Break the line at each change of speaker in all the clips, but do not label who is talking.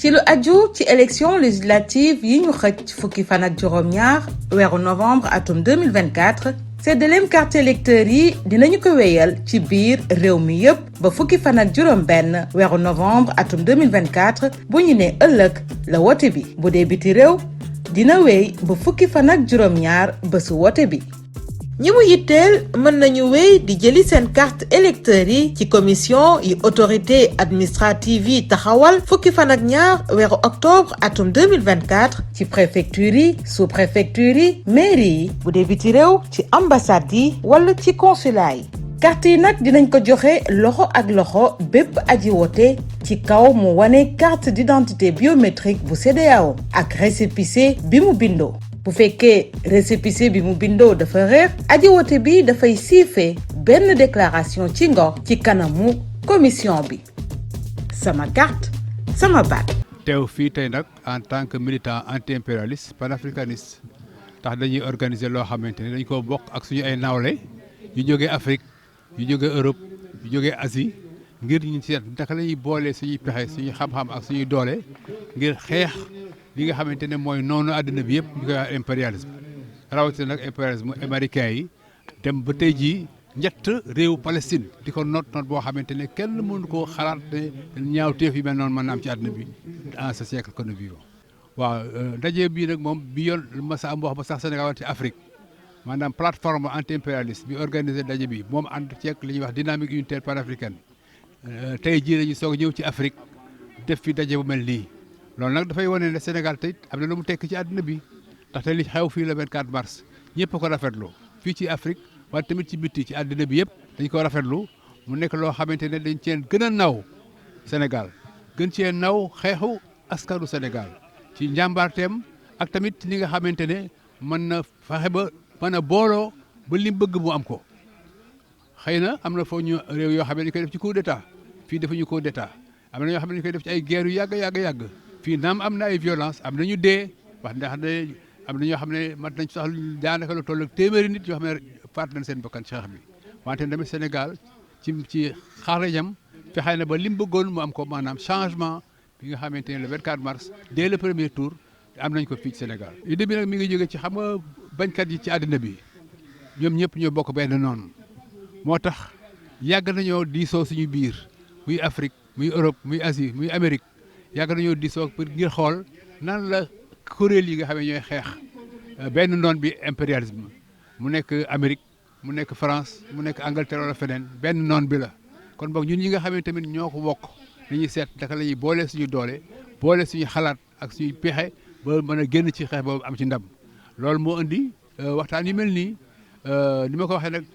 ci lu aju ci élection législative yi ñu xëcc fukki fan ak juróom-ñaar weeru novembre atum 2024 séddaleem carte électeur yi dinañu ko wéyal ci biir réew mi yépp ba fukki fan ak juróom-benn weeru novembre atum 2024 bu ñu ne ëllëg la wote bi bu dee biti réew dina wéy ba fukki fan ak juróom-ñaar bésu wote bi. ñi mu yitteel mën nañu wéy di jëli seen carte électeur yi ci commission yi autorité administrative yi taxawal fukki fan ak ñaar weeru octobre atum 2024 ci préfecture yi sous préfecture yi mairie yi bu dee biti réew ci ambassade yi wala ci consulat yi. carte yi nag dinañ ko joxe loxo ak loxo bépp aji wote ci kaw mu wane carte d'identité biométrique bu CEDEAO ak récépissé bi mu bindoo. bu fekkee récépissé bi mu bindoo dafa réer aji wote bi dafay siife benn déclaration ci ngor ci kanamu commission bi. sama carte sama baat.
teew fii tey nag en tant que militant anti-impérialiste panafricaniste tax dañuy organiser loo xamante ne dañ ko bokk ak suñu ay nawle yu jógee Afrique yu jógee Europe yu jógee Asie ngir ñu seet naka la ñuy boolee suñuy pexe suñuy xam-xam ak suñuy doole ngir xeex li nga xamante ne mooy noonu àddina bi yëpp ñu koy wax impérialisme rawatina nag impérialisme américain yi dem ba tey jii ñett réew Palestine di ko noot boo xamante ne kenn mënu koo xalaat ne ñaawteef yi mel noonu mën na am ci àddina bi en ce siècle que nous vivons. waaw ndaje bii nag moom bi yoon masa am wax ba sax Sénégal wante Afrique maanaam plateforme anti-impérialiste bi organisé ndaje bi moom ànd ceeg li ñuy wax dynamique unitaire panafricaine tey jii dañuy soog a ñëw ci Afrique def fi ndaje bu mel nii. loolu nag dafay wane ne Sénégal tey am na lu mu tekk ci àddina bi ndaxte li xew fii le 24 mars ñëpp ko rafetlu fii ci Afrique waaye tamit ci bitti ci àddina bi yëpp dañ ko rafetlu mu nekk loo xamante ne dañ ceen gën a naw Sénégal gën cee naw xeexu askanu Sénégal ci njàmbaarteem ak tamit li nga xamante ne mën na fexe ba mën a booloo ba li bëgg mu am ko xëy na am na foo ñu réew yoo xam ne dañ koy def ci coup d'état fii defuñu coup d'état am na ñoo xam ne dañ koy def ci ay guerre yu yàgg fii naam am na ay violence am na ñu dee wax ndax ne am na ñoo xam ne mat nañ sax daanaka lu toll ak téeméeri nit yoo xam ne faat nañ seen bakkan ci xeex bi wante tamit Sénégal ci xarañam fexe na ba li mu bëggoon mu am ko maanaam changement bi nga xamante ne le 24 mars dès le premier tour am nañ ko fii ci Sénégal. idée bi nag mi ngi jógee ci xam nga bañkat yi ci àddina bi ñoom ñëpp ñoo bokk benn noonu moo tax yàgg nañoo diisoo suñu biir muy Afrique muy Europe muy Asie muy Amérique yàgg nañoo diisoo pour ngir xool nan la kuréel yi nga xam ne ñooy xeex benn noon bi impérialisme mu nekk Amérique mu nekk France mu nekk Angleterre wala feneen benn noon bi la kon boog ñun ñi nga xam ne tamit ñoo ko bokk dañuy seet naka la ñuy boole suñu doole boole suñu xalaat ak suñu pexe ba mën a génn ci xeex boobu am ci ndam loolu moo indi waxtaan yu mel nii ni ma ko waxee nag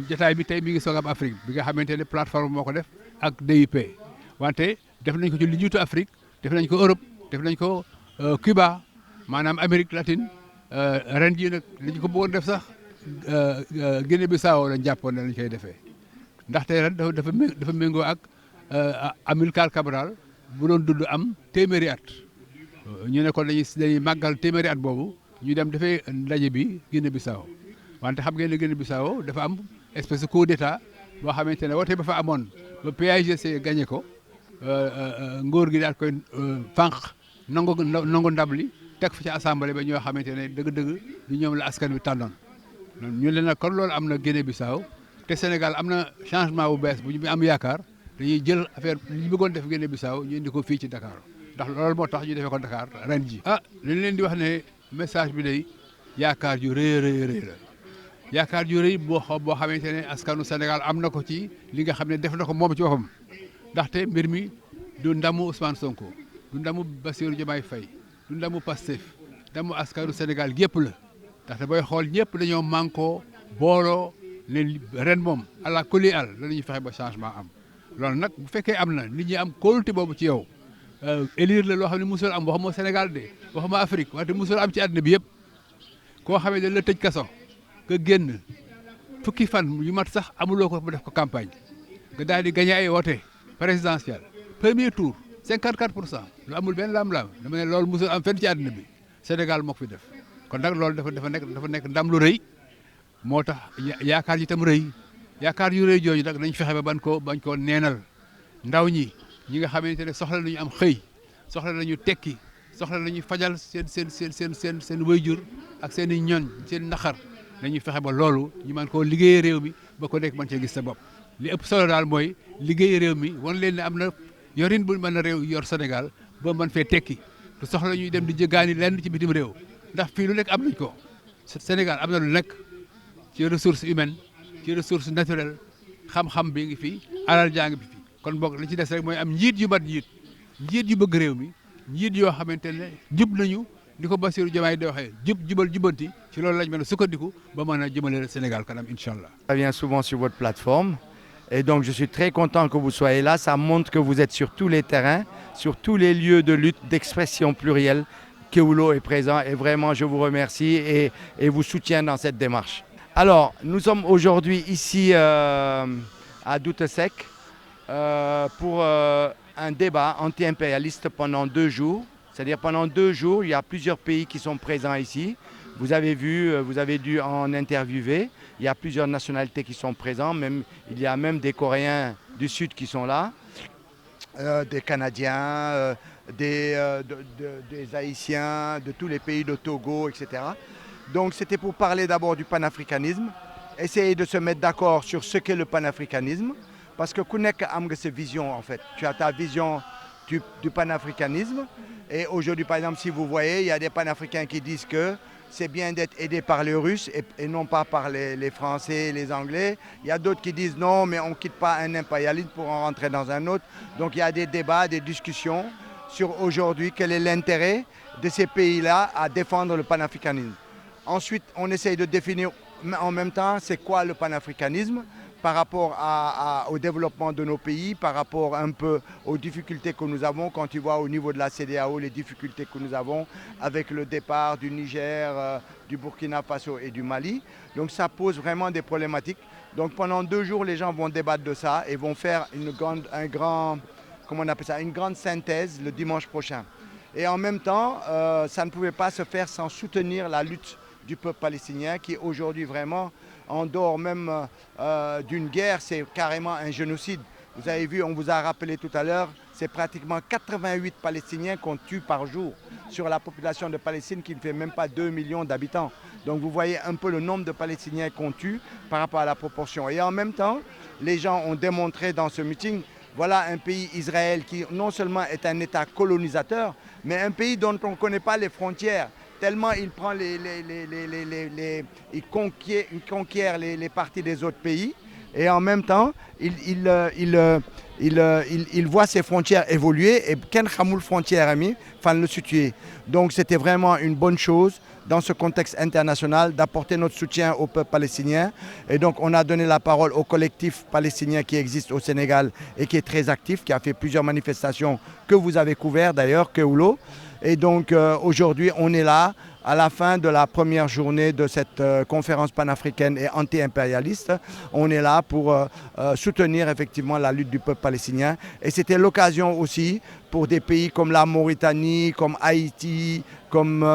jotaay bi tey mi ngi soog am Afrique bi nga xamante ne plateforme moo ko def ak DIP wante def nañ ko ci li jiitu Afrique def nañ ko Europe def nañ ko Cuba maanaam Amérique latine ren jii nag li ñu ko bëggoon def sax Guinée Bissau lañ jàppoon ne lañ koy defee ndaxte ren dafa méngoo ak Amilcar Cabral bu doon dund am téeméeri at ñu ne kon dañuy màggal téeméeri at boobu ñu dem defee ndaje bi Guinée Bissau wante xam ngeen ne Guinée Bissau dafa am espèce de coup d'état boo xamante ne wote ba fa amoon ba PAIGC gagné ko ngóor gi daal koy fànq nangu ndab li teg fa ci assemblée ba ñoo xamante ne dëgg-dëgg du ñoom la askan wi tànnoon ñu leen nag kon loolu am na Guinée Bissau te Sénégal am na changement bu bees bu ñu am yaakaar dañuy jël affaire li ñu bëggoon def Guinée Bissau ñu indi ko fii ci Dakar ndax loolu moo tax ñu defee ko Dakar ren ji li leen di wax ne message bi day yaakaar ju rëy la yaakaar ju rëy boo xamante ne askanu Sénégal am na ko ci li nga xam ne def na ko moom ci boppam ndaxte mbir mi du ndamu Ousmane Sonko du ndamu Bassirou Diomaye Faye du ndamu Pastef ndamu askanu Sénégal yëpp la ndaxte booy xool ñëpp dañoo mànkoo booloo ne ren moom àla kulli àll danañu fexe ba changement am loolu nag bu fekkee am na nit ñi am kóolute boobu ci yow élire la loo xam ne musul am waxuma Sénégal de waxuma Afrique wante musul am ci àddina bi yëpp koo xamee dañ la tëj kaso nga génn fukki fan yu mat sax amuloo ko ba def ko campagne nga daal di gagné ay wote présidentiel premier tour 54% lu amul benn laam-laam dama ne loolu musul am fenn ci àddina bi Sénégal moo ko fi def kon nag loolu dafa nekk ndam lu rëy moo tax yaakaar ji itam rëy yaakaar yu rëy jooju nag nañ fexe ba bañ koo neenal ndaw ñi nga xamante ne soxla nañu am xëy soxla nañu tekki soxla nañu fajal seen waajur ak seen i ñoñ seen naqar nañu fexe ba loolu ñu mën koo liggéeyee réew mi ba ko nekk mën cee gis sa bopp. li ëpp solo daal mooy liggéey réew mi wan leen ne am na yorin bu mën a réew yor Sénégal ba mën fee tekki te soxla ñuy dem di jëgaani lenn ci bitim réew ndax fii lu nekk am nañ ko Sénégal am na lu nekk ci ressource humaine ci ressource naturelle xam-xam bi ngi fi alal jaa ngi fi kon boog li ci des rek mooy am njiit yu mat njiit yu bëgg réew mi njiit yoo xamante ne jub nañu ni ko Bassirou Diomaye di waxee jubal jubanti ci loolu lañ mën a sukkandiku ba mën a jëmale Sénégal kanam incha allah.
Ça vient souvent sur votre plateforme. Et donc, je suis très content que vous soyez là. Ça montre que vous êtes sur tous les terrains, sur tous les lieux de lutte, d'expression plurielle. Kewoulo est présent et vraiment, je vous remercie et vous soutiens dans cette démarche. Alors, nous sommes aujourd'hui ici à Doutesec pour un débat anti-impérialiste pendant 2 jours. C'est-à-dire pendant 2 jours, il y a plusieurs pays qui sont présents ici. Vous avez vu, vous avez dû en interviewer. Il y a plusieurs nationalités qui sont présentes. Il y a même des Coréens du Sud qui sont là, des Canadiens, des Haïtiens, de tous les pays de Togo, etc. Donc c'était pour parler d'abord du panafricanisme, essayer de se mettre d'accord sur ce qu'est le panafricanisme, parce que Kounek a cette vision en fait. Tu as ta vision du panafricanisme. Et aujourd'hui, par exemple, si vous voyez, il y a des panafricains qui disent que c'est bien d'être aidé par les Russes et non pas par les Français, les Anglais. Il y a d'autres qui disent non, mais on ne quitte pas un impérialisme pour en rentrer dans un autre. Donc il y a des débats, des discussions sur aujourd'hui quel est l'intérêt de ces pays-là à défendre le panafricanisme. Ensuite, on essaye de définir en même temps c'est quoi le panafricanisme par rapport au développement de nos pays, par rapport un peu aux difficultés que nous avons, quand tu vois au niveau de la CEDEAO les difficultés que nous avons avec le départ du Niger, du Burkina Faso et du Mali. Donc ça pose vraiment des problématiques. Donc pendant 2 jours, les gens vont débattre de ça et vont faire une grande synthèse le dimanche prochain. Et en même temps, ça ne pouvait pas se faire sans soutenir la lutte du peuple palestinien qui est aujourd'hui vraiment en dehors même d'une guerre, c'est carrément un génocide. Vous avez vu, on vous a rappelé tout à l'heure, c'est pratiquement 88 Palestiniens qu'on tue par jour sur la population de Palestine qui ne fait même pas 2 millions d'habitants. Donc vous voyez un peu le nombre de Palestiniens qu'on tue par rapport à la proportion. Et en même temps, les gens ont démontré dans ce meeting, voilà un pays, Israël, qui non seulement est un État colonisateur, mais un pays dont on ne connaît pas les frontières. Tellement il prend il conquiert les parties des autres pays et en même temps il voit ses frontières évoluer et Ken Khamoul frontière ami fan le situer. Donc c'était vraiment une bonne chose dans ce contexte international d'apporter notre soutien au peuple palestinien et donc on a donné la parole au collectif palestinien qui existe au Sénégal et qui est très actif, qui a fait plusieurs manifestations que vous avez couvertes d'ailleurs, Kewoulo. Et donc aujourd'hui, on est là à la fin de la première journée de cette conférence panafricaine et anti-impérialiste. On est là pour soutenir effectivement la lutte du peuple palestinien. Et c'était l'occasion aussi pour des pays comme la Mauritanie, comme Haïti, comme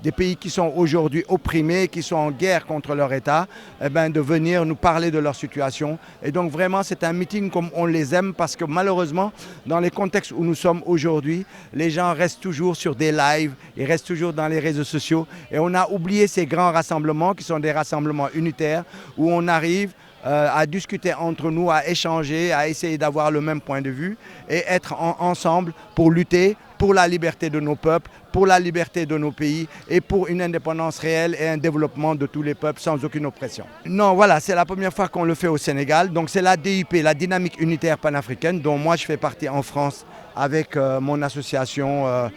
des pays qui sont aujourd'hui opprimés, qui sont en guerre contre leur État, de venir nous parler de leur situation. Et donc vraiment, c'est un meeting comme on les aime parce que malheureusement, dans les contextes où nous sommes aujourd'hui, les gens restent toujours sur des lives, ils restent toujours dans les réseaux sociaux. Et on a oublié ces grands rassemblements qui sont des rassemblements unitaires où on arrive à discuter entre nous, à échanger, à essayer d'avoir le même point de vue et être ensemble pour lutter pour la liberté de nos peuples, pour la liberté de nos pays et pour une indépendance réelle et un développement de tous les peuples sans aucune oppression. Non, voilà, c'est la première fois qu'on le fait au Sénégal. Donc c'est la DUP, la Dynamique Unitaire Panafricaine, dont moi je fais partie en France avec mon association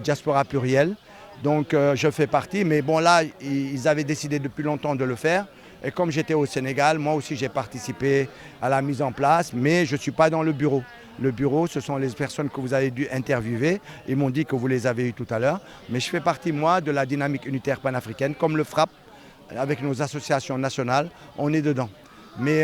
Diaspora Plurielle. Donc je fais partie, mais bon là, ils avaient décidé depuis longtemps de le faire. Et comme j'étais au Sénégal, moi aussi j'ai participé à la mise en place, mais je ne suis pas dans le bureau. Le bureau, ce sont les personnes que vous avez dû interviewer. Ils m'ont dit que vous les avez eues tout à l'heure. Mais je fais partie, moi, de la dynamique unitaire panafricaine, comme le FRAP, avec nos associations nationales, on est dedans. Mais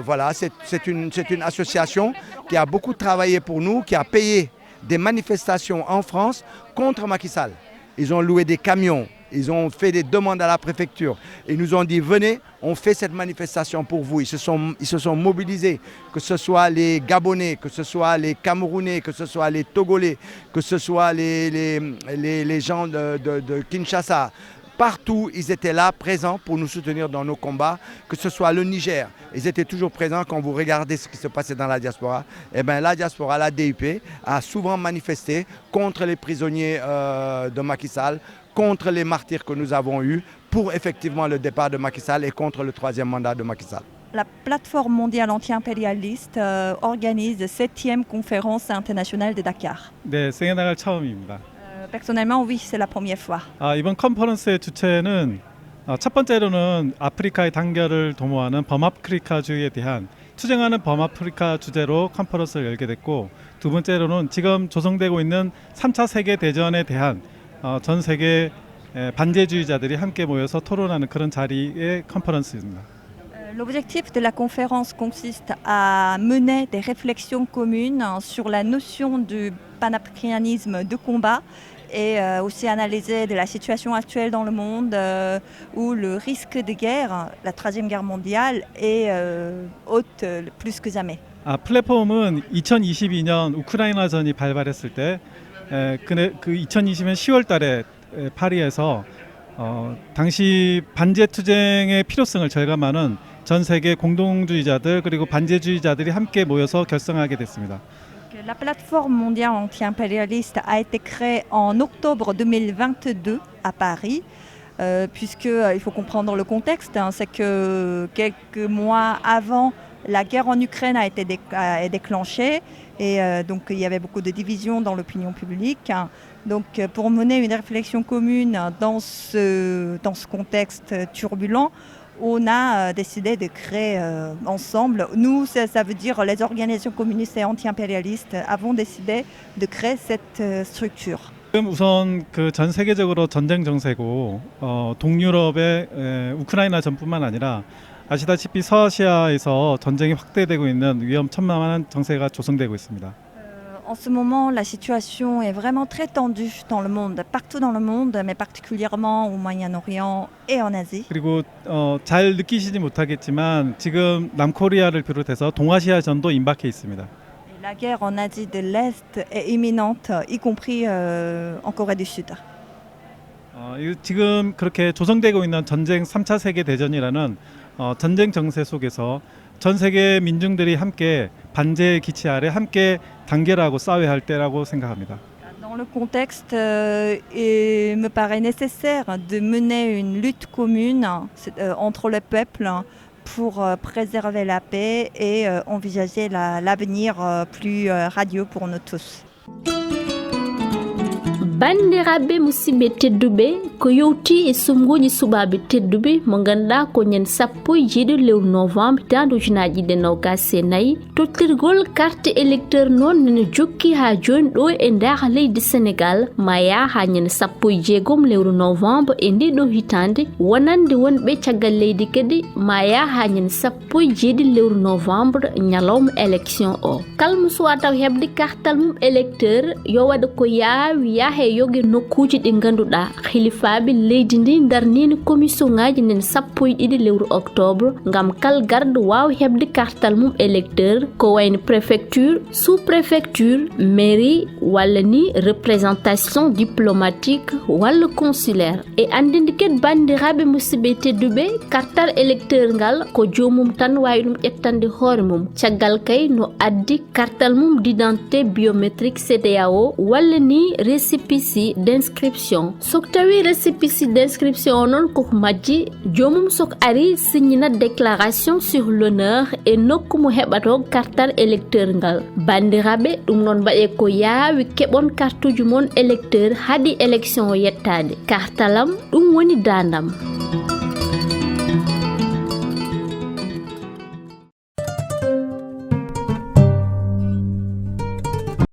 voilà, c'est une association qui a beaucoup travaillé pour nous, qui a payé des manifestations en France contre Macky Sall. Ils ont loué des camions Ils ont fait des demandes à la préfecture. Ils nous ont dit, venez, on fait cette manifestation pour vous. Ils se sont mobilisés, que ce soit les Gabonais, que ce soit les Camerounais, que ce soit les Togolais, que ce soit les gens de Kinshasa. Partout, ils étaient là, présents pour nous soutenir dans nos combats, que ce soit le Niger. Ils étaient toujours présents quand vous regardez ce qui se passait dans la diaspora. Eh bien, la diaspora, la DUP, a souvent manifesté contre les prisonniers de Macky Sall, contre les martyrs que nous avons eus, pour effectivement le départ de Macky Sall et contre le 3e mandat de Macky Sall.
La plateforme mondiale anti-impérialiste organise la 7e conférence internationale de Dakar.
네, 생애나갈 처음입니다.
Personnellement, oui, c'est la première fois.
이번 컨퍼런스의 주체는 첫 번째로는 아프리카의 단결을 도모하는 범아프리카주의에 대한 투쟁하는 범아프리카 주제로 컨퍼런스를 열게 됐고, 두 번째로는 지금 조성되고 있는 3차 세계대전에 대한 전 세계 반제주의자들이 함께 모여서 토론하는 그런 자리의 컨퍼런스입니다.
L'objectif de la conférence consiste à mener des réflexions communes sur la notion du panafricanisme de combat et aussi analyser de la situation actuelle dans le monde où le risque de guerre, la Troisième Guerre mondiale, est haute plus que jamais.
플랫폼은 2022년 우크라이나전이 발발했을 때 그 2020년 10월 달에 파리에서 당시 반제 투쟁의 필요성을 절감하는 전 세계 공동주의자들 그리고 반제주의자들이 함께 모여서 결성하게 됐습니다.
La plateforme mondiale anti-impérialiste a été créée en octobre 2022 à Paris, puisqu'il faut comprendre le contexte, c'est que quelques mois avant, la guerre en Ukraine a été déclenchée et donc il y avait beaucoup de divisions dans l'opinion publique. Donc pour mener une réflexion commune dans ce contexte turbulent, on a décidé de créer ensemble, nous ça veut dire les organisations communistes et anti-impérialistes avons décidé de créer cette structure.
지금 우선 그 전 세계적으로 전쟁 정세고 동유럽의 우크라이나 전뿐만 아니라 아시다시피 서아시아에서 전쟁이 확대되고 있는 위험천만한 정세가 조성되고 있습니다.
En ce moment, la situation est vraiment très tendue dans le monde, partout dans le monde, mais particulièrement au Moyen-Orient et en Asie.
그리고 잘 느끼시지 못하겠지만 지금 남코리아를 비롯해서 동아시아전도 임박해 있습니다.
La guerre en Asie de l'Est est imminente, y compris en Corée du Sud.
지금 그렇게 조성되고 있는 전쟁 3차 세계 대전이라는 전쟁 정세 속에서 전 세계 민중들이 함께 반제의 기치 아래 함께 단결하고 싸워야 할 때라고 생각합니다.
Dans le contexte, il me paraît nécessaire de mener une lutte commune entre les peuples pour préserver la paix et envisager l'avenir plus radieux pour nous tous.
bandiraɓe musidɓe tedduɓe ko yowti e sumgoji suɓaɓe tedduɓe mo ganduɗa ko ñande 17 lewru novembre hitande ujunaji ɗiɗi e nogas e nayyi tottirgol carte électeur noon nene jokki ha joni ɗo e nder leydi sénégal ma ya ha ñande 16 lewru novembre e ndiɗo hitande wonande wonɓe caggal leydi kadi ma ya ha ñande 17 lewru novembre ñalawma élection o kalmo suwa taw hebde kartal mum électeur yo waɗa ko yaawi yahe yoge nokkuji ɗi ganduɗa hilifaɓe leydi ndi darnini commission ngaji nen 12 lewru octobre gam kal garɗo wawa hebde kartal mum électeur ko wayno préfecture sous préfecture mairie walla ni représentation diplomatique walla consulaire e andinde kadi bandiraɓe musidɓe tedduɓe kartal électeur ngal ko jomum tan wawi ɗum ƴettande hoore mum caggal kay no addi kartal mum d'identité biométrique CEDEAO walla ni récépissé d'inscription sok tawi récépissé d'inscription non ko majji jomum sok ari signina déclaration sur l'honneur et nokku mo heɓato kartal électeur ngal bandiraɓe ɗum non mbaɗe ko yaawi keɓon kartuji mon électeur haadi élection yettade kartalam ɗum woni dandam